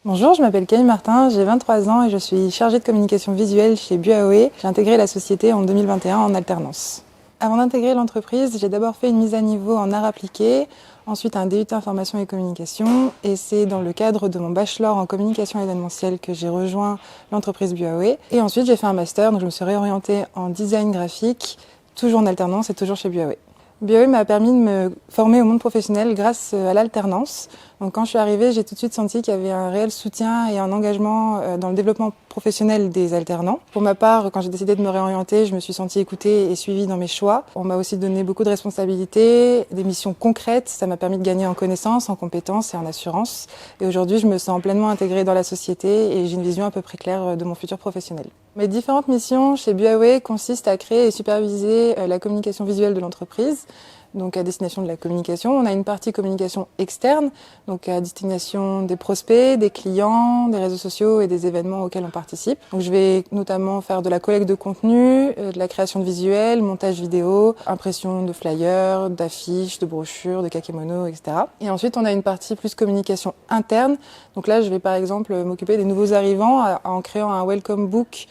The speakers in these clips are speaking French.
Bonjour, je m'appelle Camille Martin, j'ai 23 ans et je suis chargée de communication visuelle chez Buaoé. J'ai intégré la société en 2021 en alternance. Avant d'intégrer l'entreprise, j'ai d'abord fait une mise à niveau en arts appliqués, ensuite un DUT information et communication, et c'est dans le cadre de mon bachelor en communication événementielle que j'ai rejoint l'entreprise Buaoé. Et ensuite j'ai fait un master, donc je me suis réorientée en design graphique, toujours en alternance et toujours chez Buaoé. Buaoé m'a permis de me former au monde professionnel grâce à l'alternance. Donc quand je suis arrivée, j'ai tout de suite senti qu'il y avait un réel soutien et un engagement dans le développement professionnel des alternants. Pour ma part, quand j'ai décidé de me réorienter, je me suis sentie écoutée et suivie dans mes choix. On m'a aussi donné beaucoup de responsabilités, des missions concrètes. Ça m'a permis de gagner en connaissances, en compétences et en assurance. Et aujourd'hui, je me sens pleinement intégrée dans la société et j'ai une vision à peu près claire de mon futur professionnel. Mes différentes missions chez Buaoé consistent à créer et superviser la communication visuelle de l'entreprise. Donc à destination de la communication, on a une partie communication externe, donc à destination des prospects, des clients, des réseaux sociaux et des événements auxquels on participe. Donc je vais notamment faire de la collecte de contenu, de la création de visuels, montage vidéo, impression de flyers, d'affiches, de brochures, de kakémonos, etc. Et ensuite on a une partie plus communication interne. Donc là je vais par exemple m'occuper des nouveaux arrivants en créant un welcome book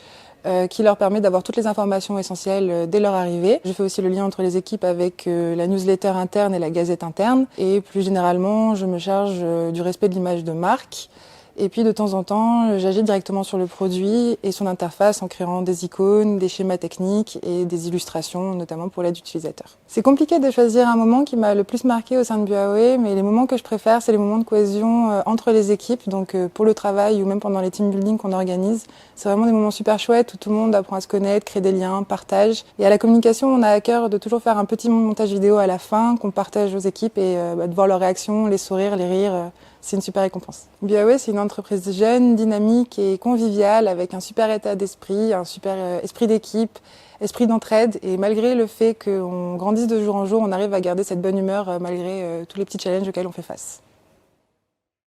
qui leur permet d'avoir toutes les informations essentielles dès leur arrivée. Je fais aussi le lien entre les équipes avec la newsletter interne et la gazette interne. Et plus généralement, je me charge du respect de l'image de marque. Et puis de temps en temps, j'agis directement sur le produit et son interface en créant des icônes, des schémas techniques et des illustrations, notamment pour l'aide utilisateur. C'est compliqué de choisir un moment qui m'a le plus marqué au sein de Buaoé, mais les moments que je préfère, c'est les moments de cohésion entre les équipes, donc pour le travail ou même pendant les team building qu'on organise. C'est vraiment des moments super chouettes où tout le monde apprend à se connaître, crée des liens, partage. Et à la communication, on a à cœur de toujours faire un petit montage vidéo à la fin qu'on partage aux équipes et de voir leurs réactions, les sourires, les rires. C'est une super récompense. Buaoé, c'est une entreprise jeune, dynamique et conviviale avec un super état d'esprit, un super esprit d'équipe, esprit d'entraide. Et malgré le fait qu'on grandisse de jour en jour, on arrive à garder cette bonne humeur malgré tous les petits challenges auxquels on fait face.